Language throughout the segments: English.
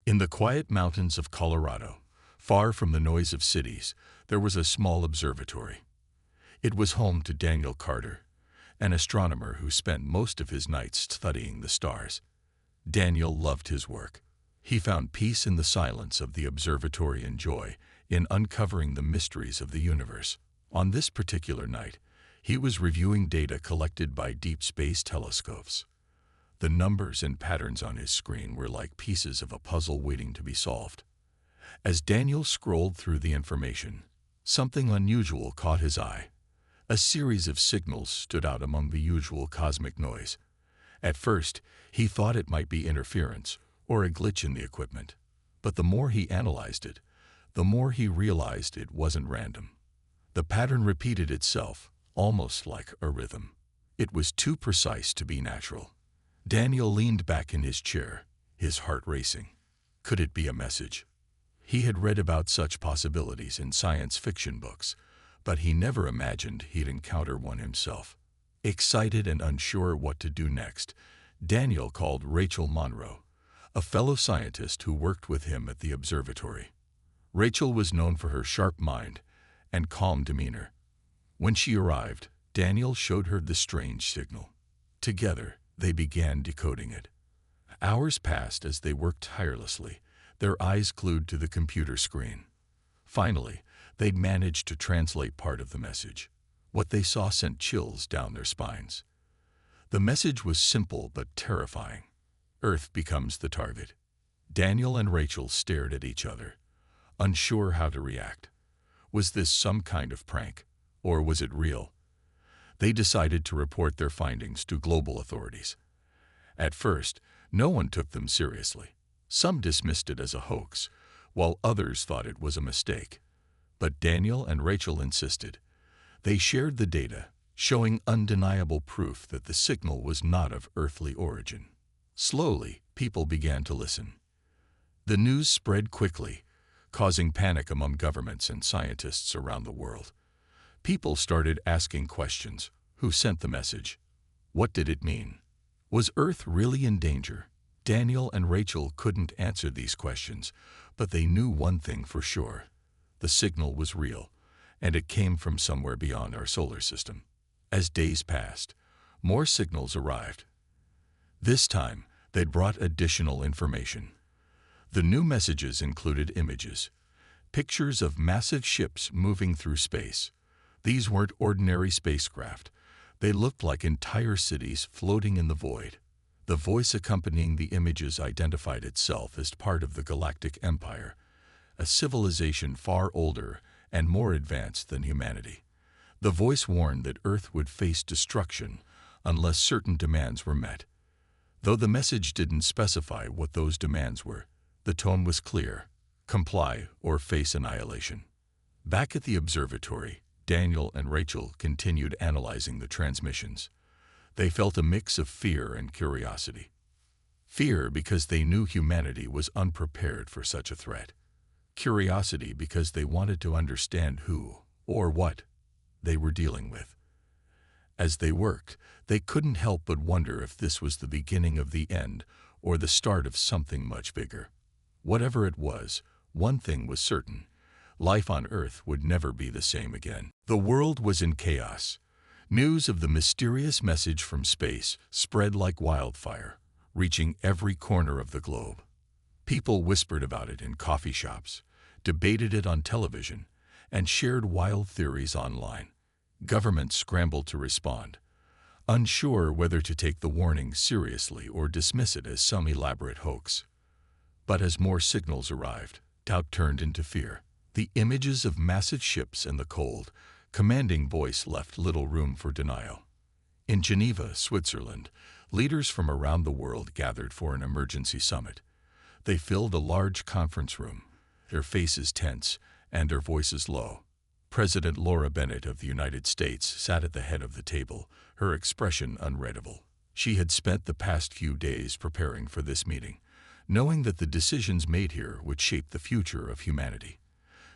In the quiet mountains of Colorado, far from the noise of cities, there was a small observatory. It was home to Daniel Carter, an astronomer who spent most of his nights studying the stars. Daniel loved his work. He found peace in the silence of the observatory and joy in uncovering the mysteries of the universe. On this particular night, he was reviewing data collected by deep space telescopes. The numbers and patterns on his screen were like pieces of a puzzle waiting to be solved. As Daniel scrolled through the information, something unusual caught his eye. A series of signals stood out among the usual cosmic noise. At first, he thought it might be interference or a glitch in the equipment. But the more he analyzed it, the more he realized it wasn't random. The pattern repeated itself, almost like a rhythm. It was too precise to be natural. Daniel leaned back in his chair, his heart racing. Could it be a message? He had read about such possibilities in science fiction books, but he never imagined he'd encounter one himself. Excited and unsure what to do next, Daniel called Rachel Monroe, a fellow scientist who worked with him at the observatory. Rachel was known for her sharp mind and calm demeanor. When she arrived, Daniel showed her the strange signal. Together, they began decoding it. Hours passed as they worked tirelessly, their eyes glued to the computer screen. Finally, they'd managed to translate part of the message. What they saw sent chills down their spines. The message was simple but terrifying. Earth becomes the target. Daniel and Rachel stared at each other, unsure how to react. Was this some kind of prank, or was it real? They decided to report their findings to global authorities. At first, no one took them seriously. Some dismissed it as a hoax, while others thought it was a mistake. But Daniel and Rachel insisted. They shared the data, showing undeniable proof that the signal was not of earthly origin. Slowly, people began to listen. The news spread quickly, causing panic among governments and scientists around the world. People started asking questions. Who sent the message? What did it mean? Was Earth really in danger? Daniel and Rachel couldn't answer these questions, but they knew one thing for sure. The signal was real, and it came from somewhere beyond our solar system. As days passed, more signals arrived. This time, they'd brought additional information. The new messages included images, pictures of massive ships moving through space. These weren't ordinary spacecraft. They looked like entire cities floating in the void. The voice accompanying the images identified itself as part of the Galactic Empire, a civilization far older and more advanced than humanity. The voice warned that Earth would face destruction unless certain demands were met. Though the message didn't specify what those demands were, the tone was clear: comply or face annihilation. Back at the observatory, Daniel and Rachel continued analyzing the transmissions. They felt a mix of fear and curiosity. Fear because they knew humanity was unprepared for such a threat. Curiosity because they wanted to understand who, or what, they were dealing with. As they worked, they couldn't help but wonder if this was the beginning of the end or the start of something much bigger. Whatever it was, one thing was certain: life on Earth would never be the same again. The world was in chaos. News of the mysterious message from space spread like wildfire, reaching every corner of the globe. People whispered about it in coffee shops, debated it on television, and shared wild theories online. Governments scrambled to respond, unsure whether to take the warning seriously or dismiss it as some elaborate hoax. But as more signals arrived, doubt turned into fear. The images of massive ships and the cold, commanding voice left little room for denial. In Geneva, Switzerland, leaders from around the world gathered for an emergency summit. They filled a large conference room, their faces tense and their voices low. President Laura Bennett of the United States sat at the head of the table, her expression unreadable. She had spent the past few days preparing for this meeting, knowing that the decisions made here would shape the future of humanity.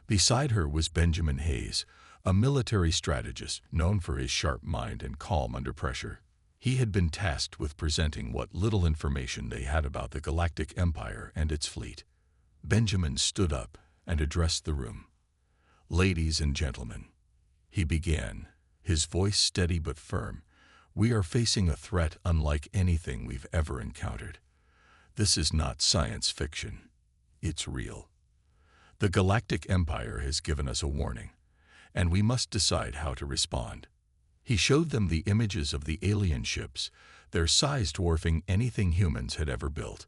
Beside her was Benjamin Hayes, a military strategist known for his sharp mind and calm under pressure. He had been tasked with presenting what little information they had about the Galactic Empire and its fleet. Benjamin stood up and addressed the room. "Ladies and gentlemen," he began, his voice steady but firm, "we are facing a threat unlike anything we've ever encountered. This is not science fiction. It's real. The Galactic Empire has given us a warning, and we must decide how to respond." He showed them the images of the alien ships, their size dwarfing anything humans had ever built.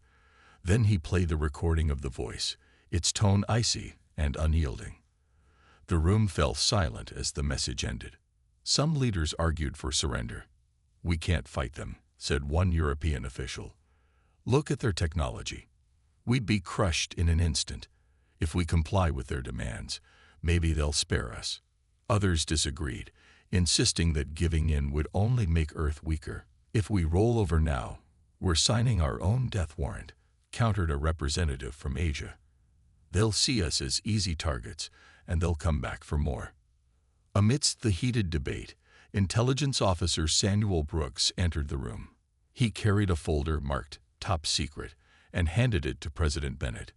Then he played the recording of the voice, its tone icy and unyielding. The room fell silent as the message ended. Some leaders argued for surrender. "We can't fight them," said one European official. "Look at their technology. We'd be crushed in an instant. If we comply with their demands, maybe they'll spare us." Others disagreed, insisting that giving in would only make Earth weaker. "If we roll over now, we're signing our own death warrant," countered a representative from Asia. "They'll see us as easy targets, and they'll come back for more." Amidst the heated debate, Intelligence Officer Samuel Brooks entered the room. He carried a folder marked "Top Secret" and handed it to President Bennett.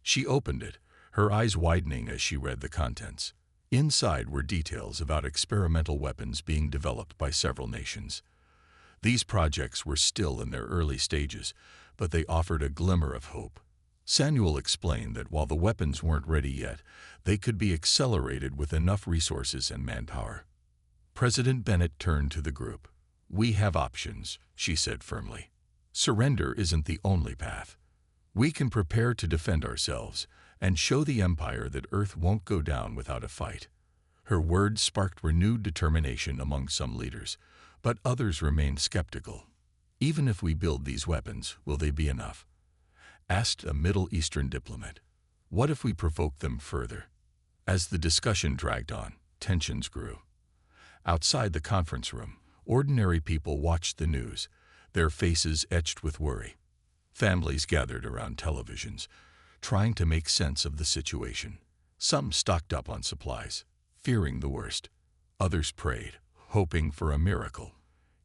She opened it, her eyes widening as she read the contents. Inside were details about experimental weapons being developed by several nations. These projects were still in their early stages, but they offered a glimmer of hope. Samuel explained that while the weapons weren't ready yet, they could be accelerated with enough resources and manpower. President Bennett turned to the group. "We have options," she said firmly. "Surrender isn't the only path. We can prepare to defend ourselves and show the Empire that Earth won't go down without a fight." Her words sparked renewed determination among some leaders, but others remained skeptical. "Even if we build these weapons, will they be enough?" asked a Middle Eastern diplomat. "What if we provoke them further?" As the discussion dragged on, tensions grew. Outside the conference room, ordinary people watched the news, their faces etched with worry. Families gathered around televisions, trying to make sense of the situation. Some stocked up on supplies, fearing the worst. Others prayed, hoping for a miracle.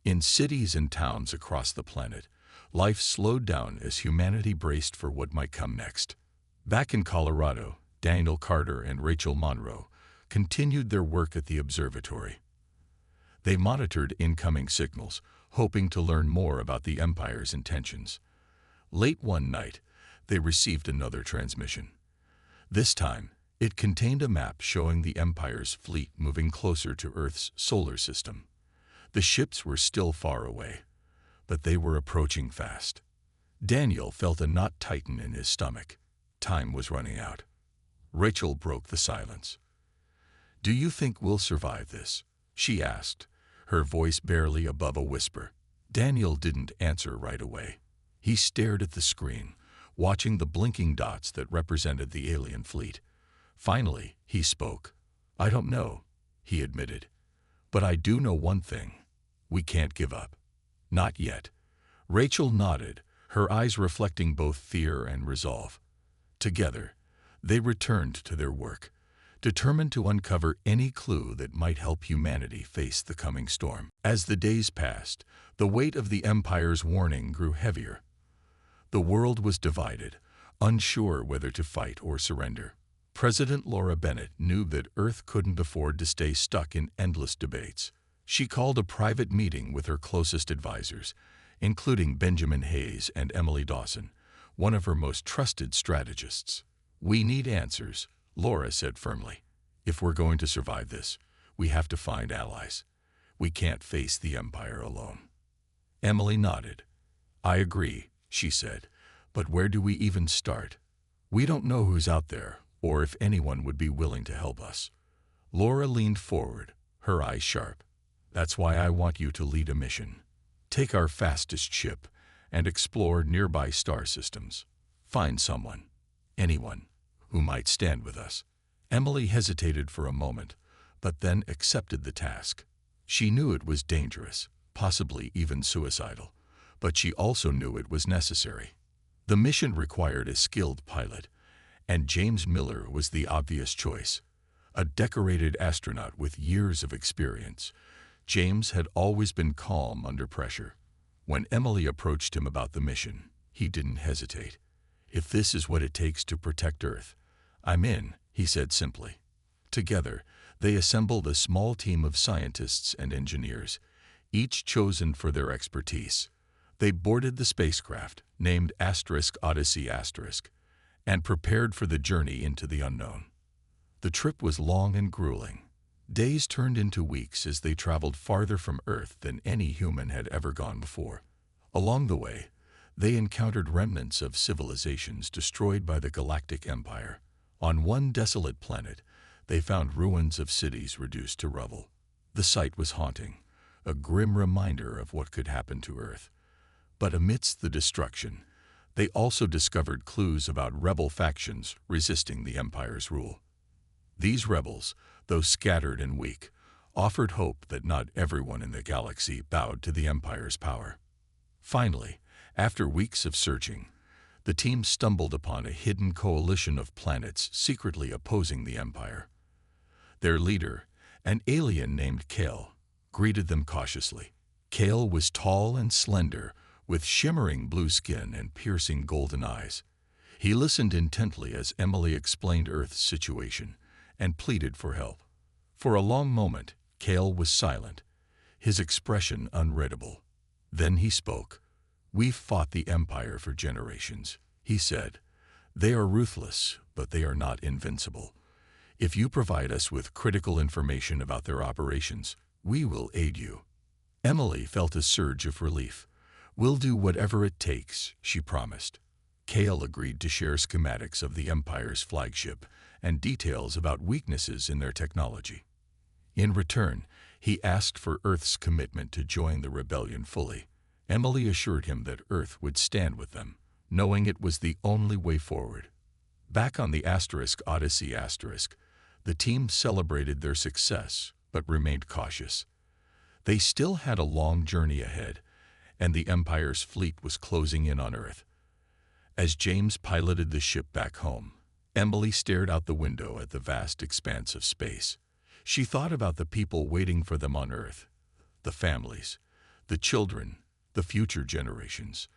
In cities and towns across the planet, life slowed down as humanity braced for what might come next. Back in Colorado, Daniel Carter and Rachel Monroe continued their work at the observatory. They monitored incoming signals, hoping to learn more about the Empire's intentions. Late one night, they received another transmission. This time, it contained a map showing the Empire's fleet moving closer to Earth's solar system. The ships were still far away, but they were approaching fast. Daniel felt a knot tighten in his stomach. Time was running out. Rachel broke the silence. "Do you think we'll survive this?" she asked, her voice barely above a whisper. Daniel didn't answer right away. He stared at the screen, watching the blinking dots that represented the alien fleet. Finally, he spoke. "I don't know," he admitted. "But I do know one thing. We can't give up." "Not yet." Rachel nodded, her eyes reflecting both fear and resolve. Together, they returned to their work, determined to uncover any clue that might help humanity face the coming storm. As the days passed, the weight of the Empire's warning grew heavier. The world was divided, unsure whether to fight or surrender. President Laura Bennett knew that Earth couldn't afford to stay stuck in endless debates. She called a private meeting with her closest advisors, including Benjamin Hayes and Emily Dawson, one of her most trusted strategists. "We need answers," Laura said firmly. "If we're going to survive this, we have to find allies. We can't face the Empire alone." Emily nodded. "I agree," she said, "but where do we even start? We don't know who's out there or if anyone would be willing to help us." Laura leaned forward, her eyes sharp. "That's why I want you to lead a mission. Take our fastest ship and explore nearby star systems. Find someone, anyone, who might stand with us." Emily hesitated for a moment, but then accepted the task. She knew it was dangerous, possibly even suicidal, but she also knew it was necessary. The mission required a skilled pilot, and James Miller was the obvious choice. A decorated astronaut with years of experience, James had always been calm under pressure. When Emily approached him about the mission, he didn't hesitate. If this is what it takes to protect Earth, I'm in, he said simply. Together, they assembled a small team of scientists and engineers, each chosen for their expertise. They boarded the spacecraft, named *Odyssey*, and prepared for the journey into the unknown. The trip was long and grueling. Days turned into weeks as they traveled farther from Earth than any human had ever gone before. Along the way, they encountered remnants of civilizations destroyed by the Galactic Empire. On one desolate planet, they found ruins of cities reduced to rubble. The sight was haunting, a grim reminder of what could happen to Earth. But amidst the destruction, they also discovered clues about rebel factions resisting the Empire's rule. These rebels, though scattered and weak, offered hope that not everyone in the galaxy bowed to the Empire's power. Finally, after weeks of searching, the team stumbled upon a hidden coalition of planets secretly opposing the Empire. Their leader, an alien named Kale, greeted them cautiously. Kale was tall and slender, with shimmering blue skin and piercing golden eyes. He listened intently as Emily explained Earth's situation and pleaded for help. For a long moment, Kale was silent, his expression unreadable. Then he spoke. "We've fought the Empire for generations," he said. "They are ruthless, but they are not invincible. If you provide us with critical information about their operations, we will aid you." Emily felt a surge of relief. "We'll do whatever it takes," she promised. Kale agreed to share schematics of the Empire's flagship and details about weaknesses in their technology. In return, he asked for Earth's commitment to join the rebellion fully. Emily assured him that Earth would stand with them, knowing it was the only way forward. Back on the *Odyssey*, the team celebrated their success but remained cautious. They still had a long journey ahead, and the Empire's fleet was closing in on Earth. As James piloted the ship back home, Emily stared out the window at the vast expanse of space. She thought about the people waiting for them on Earth, the families, the children, the future generations.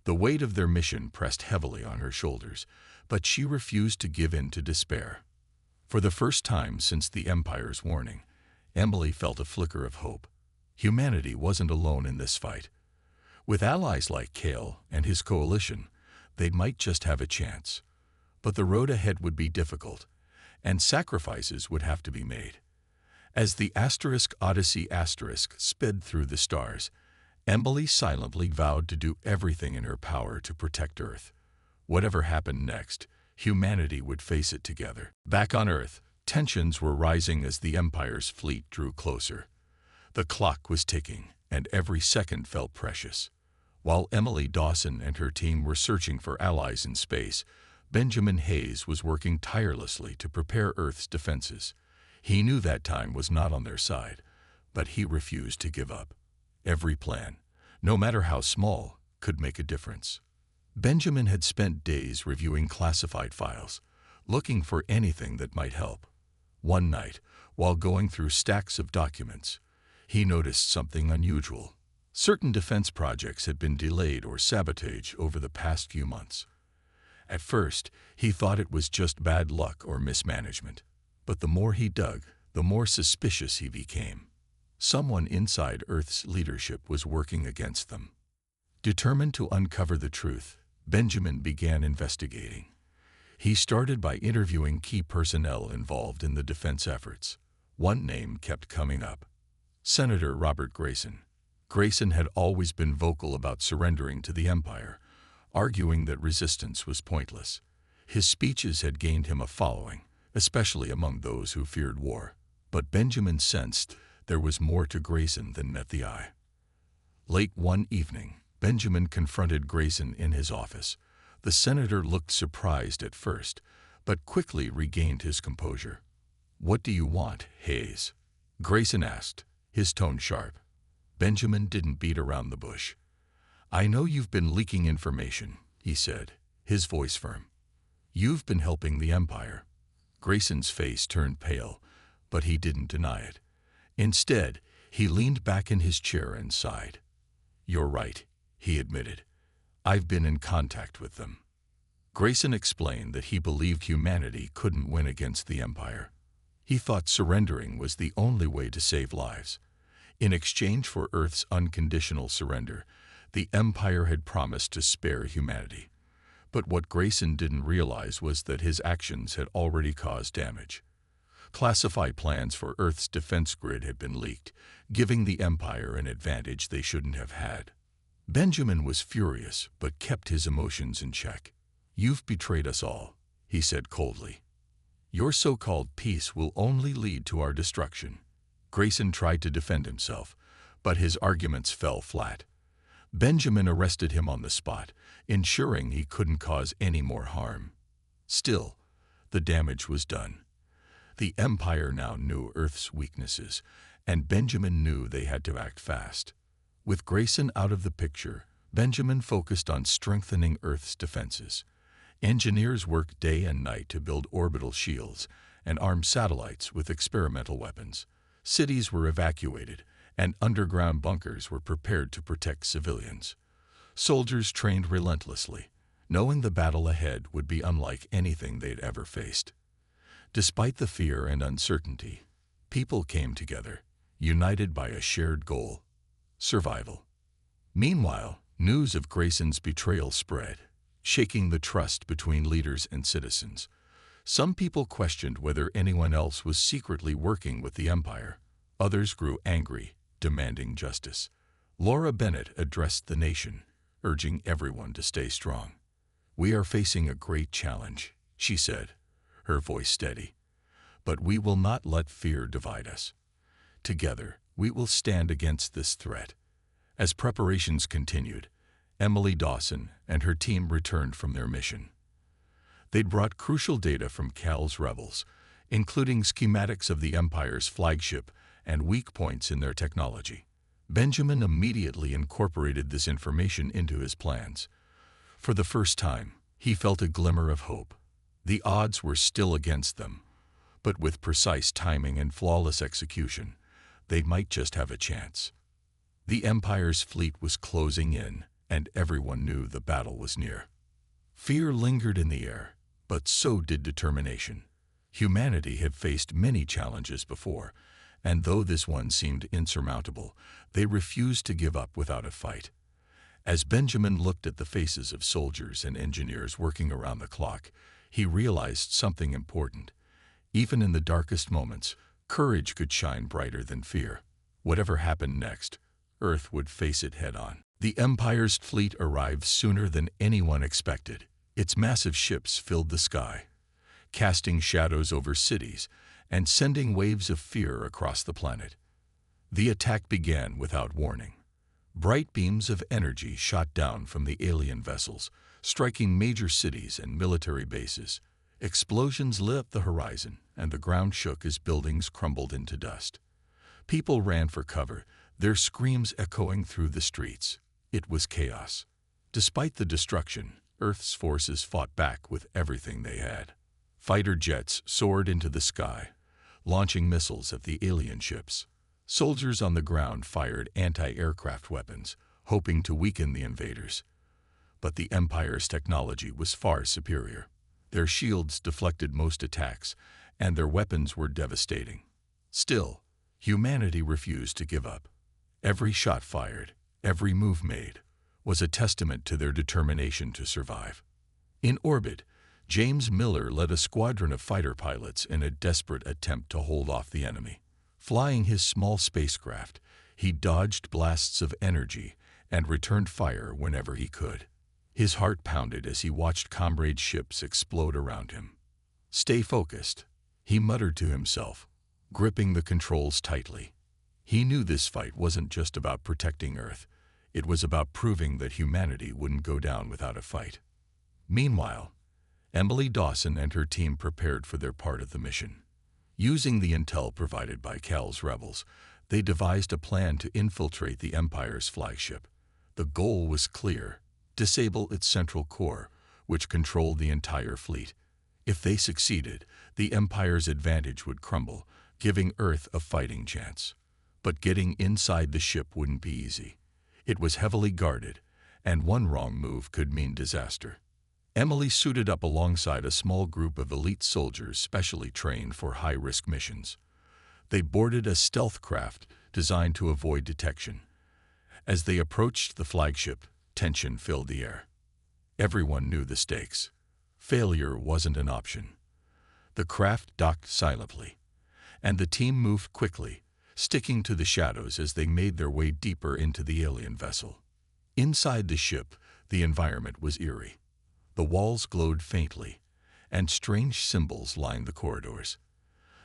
The weight of their mission pressed heavily on her shoulders, but she refused to give in to despair. For the first time since the Empire's warning, Emily felt a flicker of hope. Humanity wasn't alone in this fight. With allies like Kale and his coalition, they might just have a chance. But the road ahead would be difficult, and sacrifices would have to be made. As the *Odyssey* sped through the stars, Emily silently vowed to do everything in her power to protect Earth. Whatever happened next, humanity would face it together. Back on Earth, tensions were rising as the Empire's fleet drew closer. The clock was ticking, and every second felt precious. While Emily Dawson and her team were searching for allies in space, Benjamin Hayes was working tirelessly to prepare Earth's defenses. He knew that time was not on their side, but he refused to give up. Every plan, no matter how small, could make a difference. Benjamin had spent days reviewing classified files, looking for anything that might help. One night, while going through stacks of documents, he noticed something unusual. Certain defense projects had been delayed or sabotaged over the past few months. At first, he thought it was just bad luck or mismanagement. But the more he dug, the more suspicious he became. Someone inside Earth's leadership was working against them. Determined to uncover the truth, Benjamin began investigating. He started by interviewing key personnel involved in the defense efforts. One name kept coming up: Senator Robert Grayson. Grayson had always been vocal about surrendering to the Empire, arguing that resistance was pointless. His speeches had gained him a following, especially among those who feared war. But Benjamin sensed there was more to Grayson than met the eye. Late one evening, Benjamin confronted Grayson in his office. The senator looked surprised at first, but quickly regained his composure. "What do you want, Hayes?" Grayson asked, his tone sharp. Benjamin didn't beat around the bush. "I know you've been leaking information," he said, his voice firm. "You've been helping the Empire." Grayson's face turned pale, but he didn't deny it. Instead, he leaned back in his chair and sighed. "You're right," he admitted. "I've been in contact with them." Grayson explained that he believed humanity couldn't win against the Empire. He thought surrendering was the only way to save lives. In exchange for Earth's unconditional surrender, the Empire had promised to spare humanity. But what Grayson didn't realize was that his actions had already caused damage. Classified plans for Earth's defense grid had been leaked, giving the Empire an advantage they shouldn't have had. Benjamin was furious, but kept his emotions in check. "You've betrayed us all," he said coldly. "Your so-called peace will only lead to our destruction." Grayson tried to defend himself, but his arguments fell flat. Benjamin arrested him on the spot, ensuring he couldn't cause any more harm. Still, the damage was done. The Empire now knew Earth's weaknesses, and Benjamin knew they had to act fast. With Grayson out of the picture, Benjamin focused on strengthening Earth's defenses. Engineers worked day and night to build orbital shields and arm satellites with experimental weapons. Cities were evacuated, and underground bunkers were prepared to protect civilians. Soldiers trained relentlessly, knowing the battle ahead would be unlike anything they'd ever faced. Despite the fear and uncertainty, people came together, united by a shared goal: survival. Meanwhile, news of Grayson's betrayal spread, shaking the trust between leaders and citizens. Some people questioned whether anyone else was secretly working with the Empire. Others grew angry, demanding justice. Laura Bennett addressed the nation, urging everyone to stay strong. "We are facing a great challenge," she said, her voice steady. "But we will not let fear divide us. Together, we will stand against this threat." As preparations continued, Emily Dawson and her team returned from their mission. They'd brought crucial data from Cal's rebels, including schematics of the Empire's flagship and weak points in their technology. Benjamin immediately incorporated this information into his plans. For the first time, he felt a glimmer of hope. The odds were still against them, but with precise timing and flawless execution, they might just have a chance. The Empire's fleet was closing in, and everyone knew the battle was near. Fear lingered in the air, but so did determination. Humanity had faced many challenges before, and though this one seemed insurmountable, they refused to give up without a fight. As Benjamin looked at the faces of soldiers and engineers working around the clock, he realized something important. Even in the darkest moments, courage could shine brighter than fear. Whatever happened next, Earth would face it head-on. The Empire's fleet arrived sooner than anyone expected. Its massive ships filled the sky, casting shadows over cities and sending waves of fear across the planet. The attack began without warning. Bright beams of energy shot down from the alien vessels, striking major cities and military bases. Explosions lit up the horizon, and the ground shook as buildings crumbled into dust. People ran for cover, their screams echoing through the streets. It was chaos. Despite the destruction, Earth's forces fought back with everything they had. Fighter jets soared into the sky, launching missiles at the alien ships. Soldiers on the ground fired anti-aircraft weapons, hoping to weaken the invaders. But the Empire's technology was far superior. Their shields deflected most attacks, and their weapons were devastating. Still, humanity refused to give up. Every shot fired, every move made, was a testament to their determination to survive. In orbit, James Miller led a squadron of fighter pilots in a desperate attempt to hold off the enemy. Flying his small spacecraft, he dodged blasts of energy and returned fire whenever he could. His heart pounded as he watched comrade ships explode around him. "Stay focused," he muttered to himself, gripping the controls tightly. He knew this fight wasn't just about protecting Earth. It was about proving that humanity wouldn't go down without a fight. Meanwhile, Emily Dawson and her team prepared for their part of the mission. Using the intel provided by Cal's rebels, they devised a plan to infiltrate the Empire's flagship. The goal was clear: disable its central core, which controlled the entire fleet. If they succeeded, the Empire's advantage would crumble, giving Earth a fighting chance. But getting inside the ship wouldn't be easy. It was heavily guarded, and one wrong move could mean disaster. Emily suited up alongside a small group of elite soldiers specially trained for high-risk missions. They boarded a stealth craft designed to avoid detection. As they approached the flagship, tension filled the air. Everyone knew the stakes. Failure wasn't an option. The craft docked silently, and the team moved quickly, sticking to the shadows as they made their way deeper into the alien vessel. Inside the ship, the environment was eerie. The walls glowed faintly, and strange symbols lined the corridors.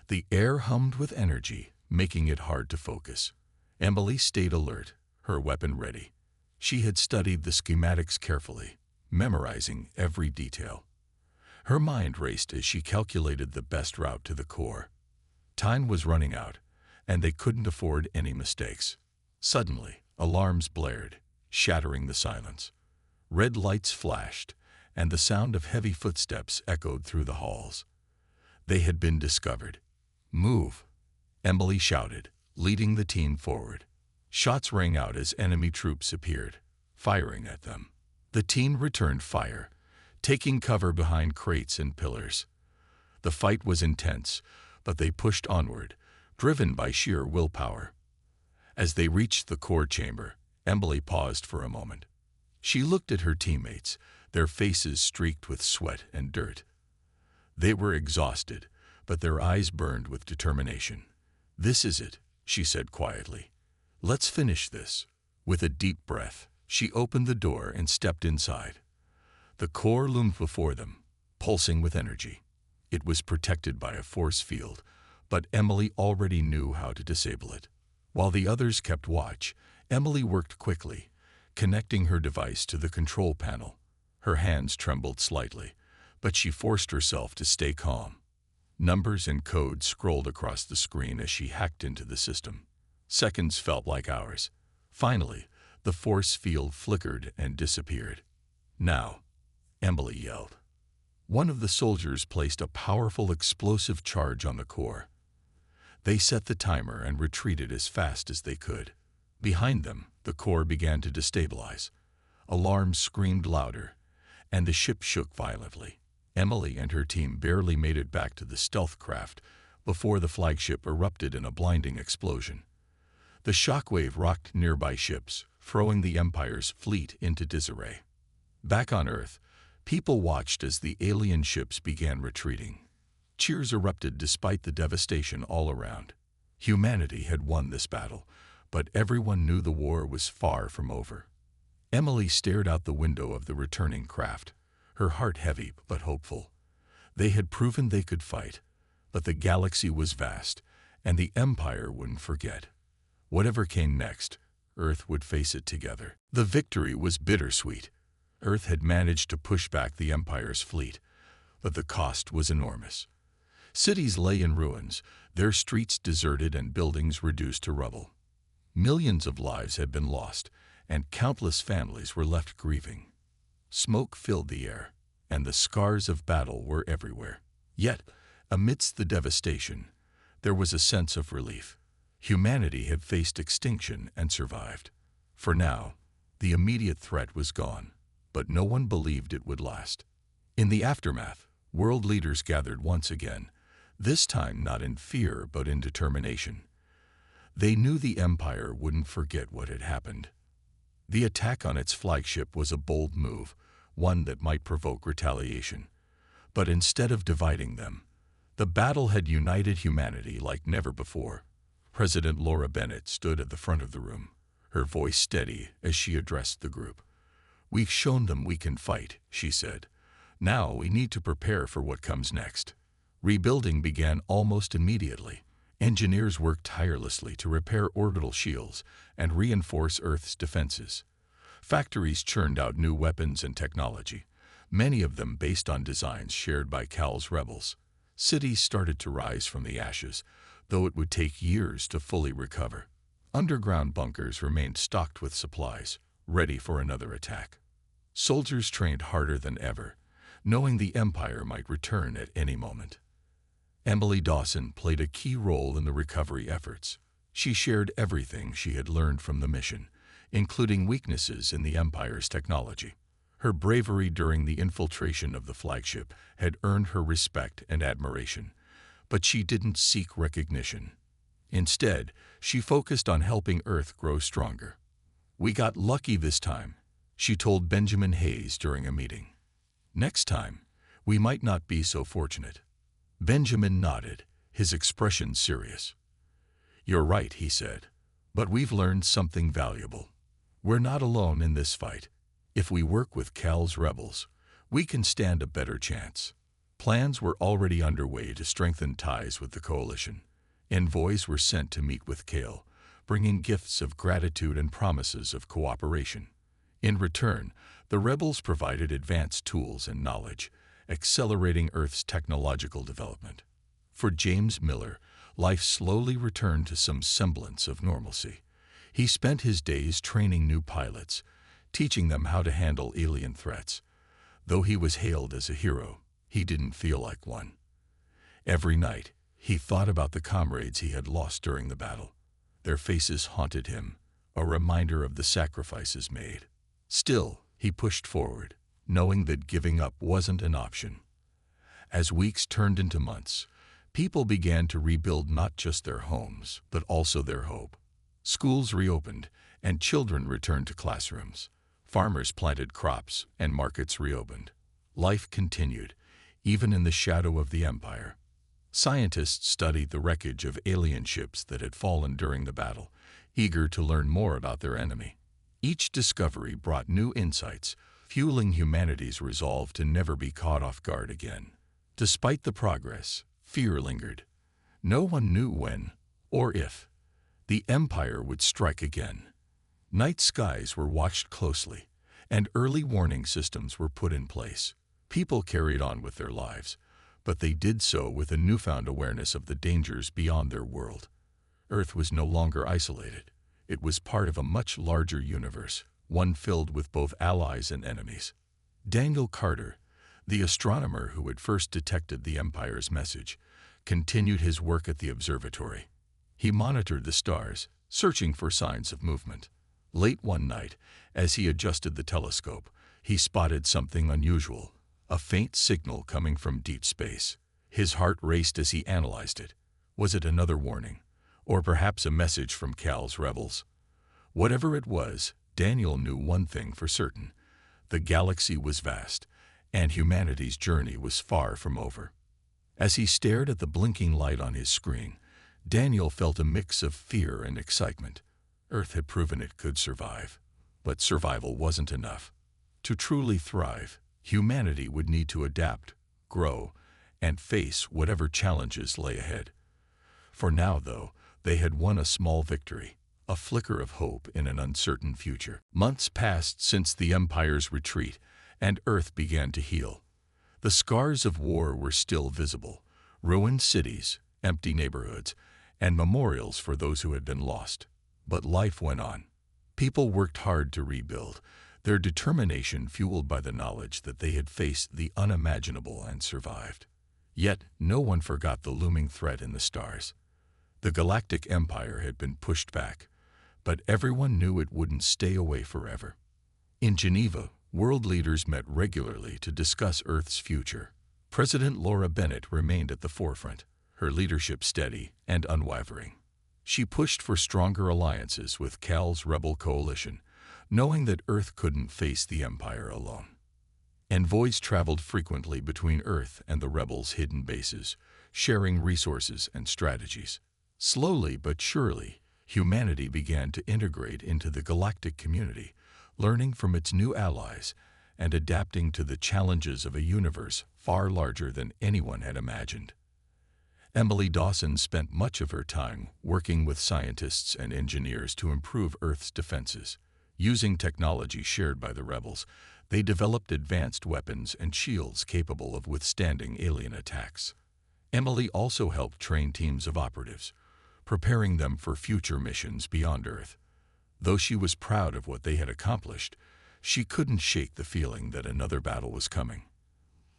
The air hummed with energy, making it hard to focus. Emily stayed alert, her weapon ready. She had studied the schematics carefully, memorizing every detail. Her mind raced as she calculated the best route to the core. Time was running out, and they couldn't afford any mistakes. Suddenly, alarms blared, shattering the silence. Red lights flashed, and the sound of heavy footsteps echoed through the halls. They had been discovered. "Move!" Emily shouted, leading the team forward. Shots rang out as enemy troops appeared, firing at them. The team returned fire, taking cover behind crates and pillars. The fight was intense, but they pushed onward, driven by sheer willpower. As they reached the core chamber, Emily paused for a moment. She looked at her teammates, their faces streaked with sweat and dirt. They were exhausted, but their eyes burned with determination. "This is it," she said quietly. "Let's finish this." With a deep breath, she opened the door and stepped inside. The core loomed before them, pulsing with energy. It was protected by a force field, but Emily already knew how to disable it. While the others kept watch, Emily worked quickly, connecting her device to the control panel. Her hands trembled slightly, but she forced herself to stay calm. Numbers and codes scrolled across the screen as she hacked into the system. Seconds felt like hours. Finally, the force field flickered and disappeared. "Now," Emily yelled. One of the soldiers placed a powerful explosive charge on the core. They set the timer and retreated as fast as they could. Behind them, the core began to destabilize. Alarms screamed louder, and the ship shook violently. Emily and her team barely made it back to the stealth craft before the flagship erupted in a blinding explosion. The shockwave rocked nearby ships, throwing the Empire's fleet into disarray. Back on Earth, people watched as the alien ships began retreating. Cheers erupted despite the devastation all around. Humanity had won this battle, but everyone knew the war was far from over. Emily stared out the window of the returning craft, her heart heavy but hopeful. They had proven they could fight, but the galaxy was vast, and the Empire wouldn't forget. Whatever came next, Earth would face it together. The victory was bittersweet. Earth had managed to push back the Empire's fleet, but the cost was enormous. Cities lay in ruins, their streets deserted and buildings reduced to rubble. Millions of lives had been lost, and countless families were left grieving. Smoke filled the air, and the scars of battle were everywhere. Yet, amidst the devastation, there was a sense of relief. Humanity had faced extinction and survived. For now, the immediate threat was gone, but no one believed it would last. In the aftermath, world leaders gathered once again, this time not in fear but in determination. They knew the Empire wouldn't forget what had happened. The attack on its flagship was a bold move, one that might provoke retaliation. But instead of dividing them, the battle had united humanity like never before. President Laura Bennett stood at the front of the room, her voice steady as she addressed the group. "We've shown them we can fight," she said. "Now we need to prepare for what comes next." Rebuilding began almost immediately. Engineers worked tirelessly to repair orbital shields and reinforce Earth's defenses. Factories churned out new weapons and technology, many of them based on designs shared by Cal's rebels. Cities started to rise from the ashes, though it would take years to fully recover. Underground bunkers remained stocked with supplies, ready for another attack. Soldiers trained harder than ever, knowing the Empire might return at any moment. Emily Dawson played a key role in the recovery efforts. She shared everything she had learned from the mission, including weaknesses in the Empire's technology. Her bravery during the infiltration of the flagship had earned her respect and admiration, but she didn't seek recognition. Instead, she focused on helping Earth grow stronger. "We got lucky this time," she told Benjamin Hayes during a meeting. "Next time, we might not be so fortunate." Benjamin nodded, his expression serious. "You're right," he said, "but we've learned something valuable. We're not alone in this fight. If we work with Cal's rebels, we can stand a better chance." Plans were already underway to strengthen ties with the coalition. Envoys were sent to meet with Cal, bringing gifts of gratitude and promises of cooperation. In return, the rebels provided advanced tools and knowledge, accelerating Earth's technological development. For James Miller, life slowly returned to some semblance of normalcy. He spent his days training new pilots, teaching them how to handle alien threats. Though he was hailed as a hero, he didn't feel like one. Every night, he thought about the comrades he had lost during the battle. Their faces haunted him, a reminder of the sacrifices made. Still, he pushed forward, knowing that giving up wasn't an option. As weeks turned into months, people began to rebuild not just their homes, but also their hope. Schools reopened, and children returned to classrooms. Farmers planted crops, and markets reopened. Life continued, even in the shadow of the Empire. Scientists studied the wreckage of alien ships that had fallen during the battle, eager to learn more about their enemy. Each discovery brought new insights, fueling humanity's resolve to never be caught off guard again. Despite the progress, fear lingered. No one knew when, or if, the Empire would strike again. Night skies were watched closely, and early warning systems were put in place. People carried on with their lives, but they did so with a newfound awareness of the dangers beyond their world. Earth was no longer isolated. It was part of a much larger universe, one filled with both allies and enemies. Daniel Carter, the astronomer who had first detected the Empire's message, continued his work at the observatory. He monitored the stars, searching for signs of movement. Late one night, as he adjusted the telescope, he spotted something unusual, a faint signal coming from deep space. His heart raced as he analyzed it. Was it another warning, or perhaps a message from Cal's rebels? Whatever it was, Daniel knew one thing for certain. The galaxy was vast, and humanity's journey was far from over. As he stared at the blinking light on his screen, Daniel felt a mix of fear and excitement. Earth had proven it could survive, but survival wasn't enough. To truly thrive, humanity would need to adapt, grow, and face whatever challenges lay ahead. For now, though, they had won a small victory, a flicker of hope in an uncertain future. Months passed since the Empire's retreat, and Earth began to heal. The scars of war were still visible: ruined cities, empty neighborhoods, and memorials for those who had been lost. But life went on. People worked hard to rebuild, their determination fueled by the knowledge that they had faced the unimaginable and survived. Yet no one forgot the looming threat in the stars. The Galactic Empire had been pushed back, but everyone knew it wouldn't stay away forever. In Geneva, world leaders met regularly to discuss Earth's future. President Laura Bennett remained at the forefront, her leadership steady and unwavering. She pushed for stronger alliances with Cal's rebel coalition, knowing that Earth couldn't face the Empire alone. Envoys traveled frequently between Earth and the rebels' hidden bases, sharing resources and strategies. Slowly but surely, humanity began to integrate into the galactic community, learning from its new allies and adapting to the challenges of a universe far larger than anyone had imagined. Emily Dawson spent much of her time working with scientists and engineers to improve Earth's defenses. Using technology shared by the rebels, they developed advanced weapons and shields capable of withstanding alien attacks. Emily also helped train teams of operatives, preparing them for future missions beyond Earth. Though she was proud of what they had accomplished, she couldn't shake the feeling that another battle was coming.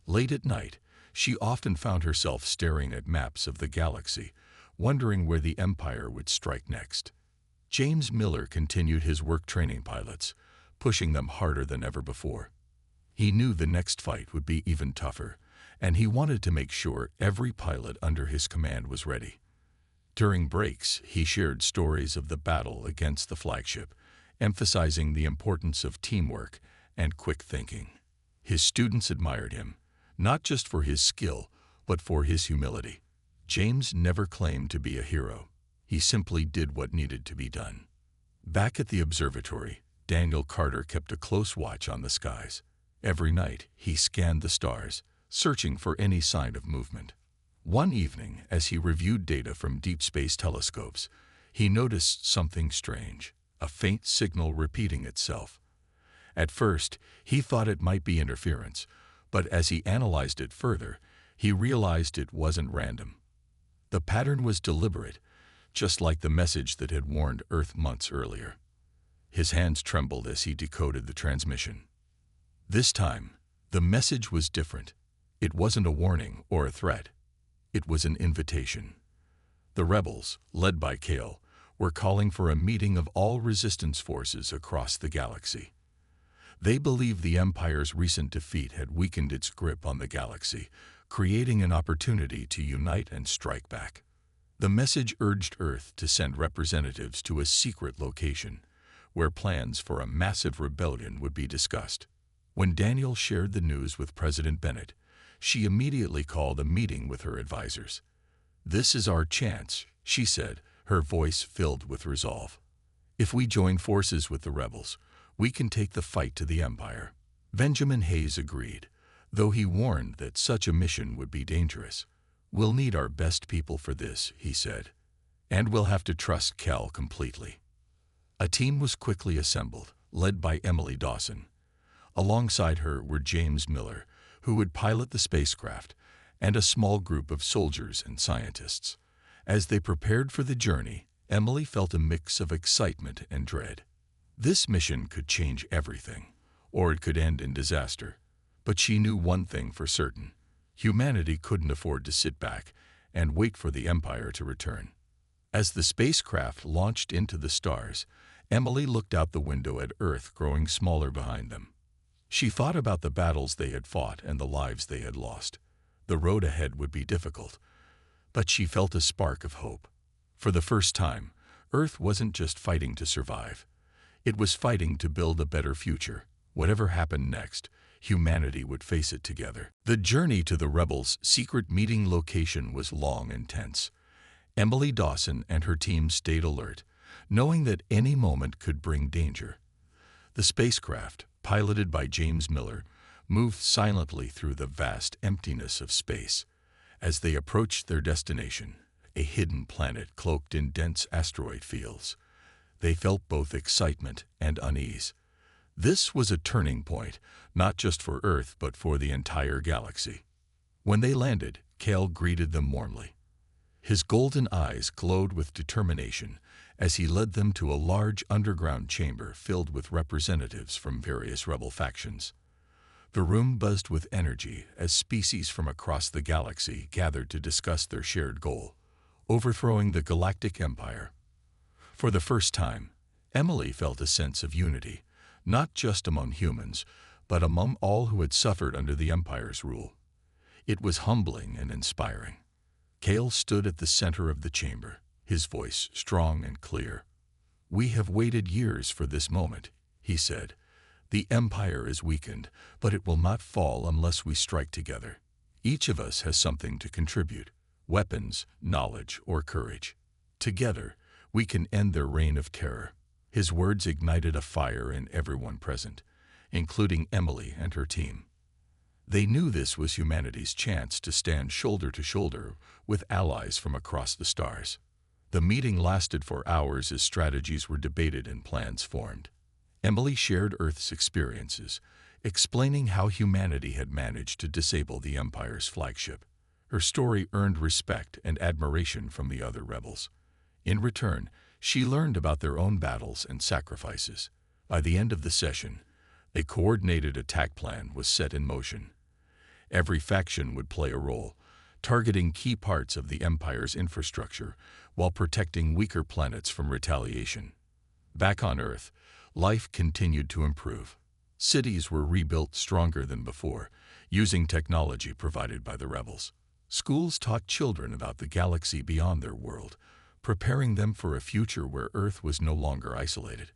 Late at night, she often found herself staring at maps of the galaxy, wondering where the Empire would strike next. James Miller continued his work training pilots, pushing them harder than ever before. He knew the next fight would be even tougher, and he wanted to make sure every pilot under his command was ready. During breaks, he shared stories of the battle against the flagship, emphasizing the importance of teamwork and quick thinking. His students admired him, not just for his skill, but for his humility. James never claimed to be a hero. He simply did what needed to be done. Back at the observatory, Daniel Carter kept a close watch on the skies. Every night, he scanned the stars, searching for any sign of movement. One evening, as he reviewed data from deep space telescopes, he noticed something strange, a faint signal repeating itself. At first, he thought it might be interference, but as he analyzed it further, he realized it wasn't random. The pattern was deliberate, just like the message that had warned Earth months earlier. His hands trembled as he decoded the transmission. This time, the message was different. It wasn't a warning or a threat. It was an invitation. The rebels, led by Kale, were calling for a meeting of all resistance forces across the galaxy. They believed the Empire's recent defeat had weakened its grip on the galaxy, creating an opportunity to unite and strike back. The message urged Earth to send representatives to a secret location, where plans for a massive rebellion would be discussed. When Daniel shared the news with President Bennett, she immediately called a meeting with her advisors. "This is our chance," she said, her voice filled with resolve. "If we join forces with the rebels, we can take the fight to the Empire." Benjamin Hayes agreed, though he warned that such a mission would be dangerous. "We'll need our best people for this," he said, "and we'll have to trust Cal completely." A team was quickly assembled, led by Emily Dawson. Alongside her were James Miller, who would pilot the spacecraft, and a small group of soldiers and scientists. As they prepared for the journey, Emily felt a mix of excitement and dread. This mission could change everything, or it could end in disaster. But she knew one thing for certain: humanity couldn't afford to sit back and wait for the Empire to return. As the spacecraft launched into the stars, Emily looked out the window at Earth growing smaller behind them. She thought about the battles they had fought and the lives they had lost. The road ahead would be difficult, but she felt a spark of hope. For the first time, Earth wasn't just fighting to survive. It was fighting to build a better future. Whatever happened next, humanity would face it together. The journey to the rebels' secret meeting location was long and tense. Emily Dawson and her team stayed alert, knowing that any moment could bring danger. The spacecraft, piloted by James Miller, moved silently through the vast emptiness of space. As they approached their destination, a hidden planet cloaked in dense asteroid fields, they felt both excitement and unease. This was a turning point, not just for Earth but for the entire galaxy. When they landed, Kale greeted them warmly. His golden eyes glowed with determination as he led them to a large underground chamber filled with representatives from various rebel factions. The room buzzed with energy as species from across the galaxy gathered to discuss their shared goal: overthrowing the Galactic Empire. For the first time, Emily felt a sense of unity, not just among humans, but among all who had suffered under the Empire's rule. It was humbling and inspiring. Kale stood at the center of the chamber, his voice strong and clear. "We have waited years for this moment," he said. "The Empire is weakened, but it will not fall unless we strike together. Each of us has something to contribute: weapons, knowledge, or courage. Together, we can end their reign of terror." His words ignited a fire in everyone present, including Emily and her team. They knew this was humanity's chance to stand shoulder to shoulder with allies from across the stars. The meeting lasted for hours as strategies were debated and plans formed. Emily shared Earth's experiences, explaining how humanity had managed to disable the Empire's flagship. Her story earned respect and admiration from the other rebels. In return, she learned about their own battles and sacrifices. By the end of the session, a coordinated attack plan was set in motion. Every faction would play a role, targeting key parts of the Empire's infrastructure while protecting weaker planets from retaliation. Back on Earth, life continued to improve. Cities were rebuilt stronger than before, using technology provided by the rebels. Schools taught children about the galaxy beyond their world, preparing them for a future where Earth was no longer isolated.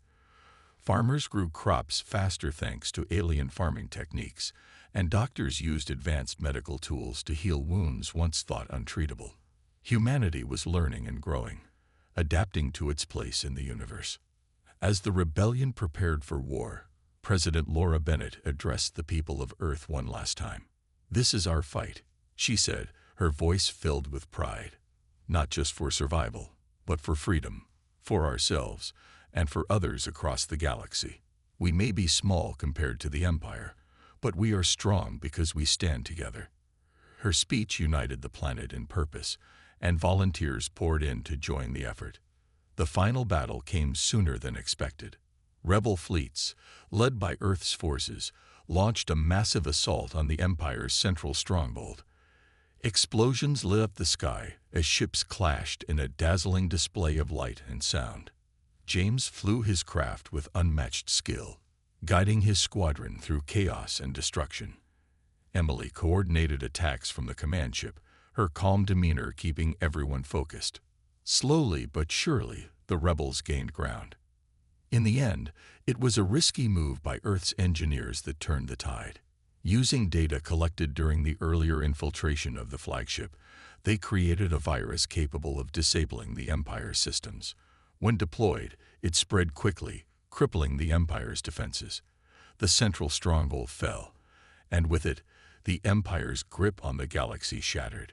Farmers grew crops faster thanks to alien farming techniques, and doctors used advanced medical tools to heal wounds once thought untreatable. Humanity was learning and growing, adapting to its place in the universe. As the rebellion prepared for war, President Laura Bennett addressed the people of Earth one last time. "This is our fight," she said, her voice filled with pride. "Not just for survival, but for freedom, for ourselves, and for others across the galaxy. We may be small compared to the Empire, but we are strong because we stand together." Her speech united the planet in purpose, and volunteers poured in to join the effort. The final battle came sooner than expected. Rebel fleets, led by Earth's forces, launched a massive assault on the Empire's central stronghold. Explosions lit up the sky as ships clashed in a dazzling display of light and sound. James flew his craft with unmatched skill, guiding his squadron through chaos and destruction. Emily coordinated attacks from the command ship, her calm demeanor keeping everyone focused. Slowly but surely, the rebels gained ground. In the end, it was a risky move by Earth's engineers that turned the tide. Using data collected during the earlier infiltration of the flagship, they created a virus capable of disabling the Empire's systems. When deployed, it spread quickly, crippling the Empire's defenses. The central stronghold fell, and with it, the Empire's grip on the galaxy shattered.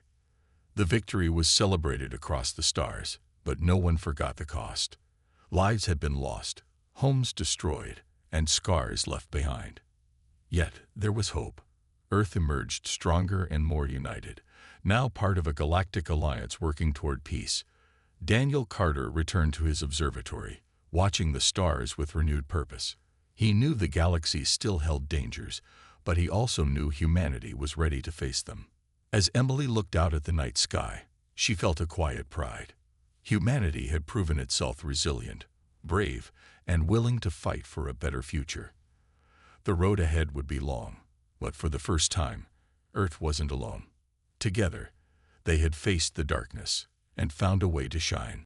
The victory was celebrated across the stars, but no one forgot the cost. Lives had been lost, homes destroyed, and scars left behind. Yet there was hope. Earth emerged stronger and more united, now part of a galactic alliance working toward peace. Daniel Carter returned to his observatory, watching the stars with renewed purpose. He knew the galaxy still held dangers, but he also knew humanity was ready to face them. As Emily looked out at the night sky, she felt a quiet pride. Humanity had proven itself resilient, brave, and willing to fight for a better future. The road ahead would be long, but for the first time, Earth wasn't alone. Together, they had faced the darkness and found a way to shine.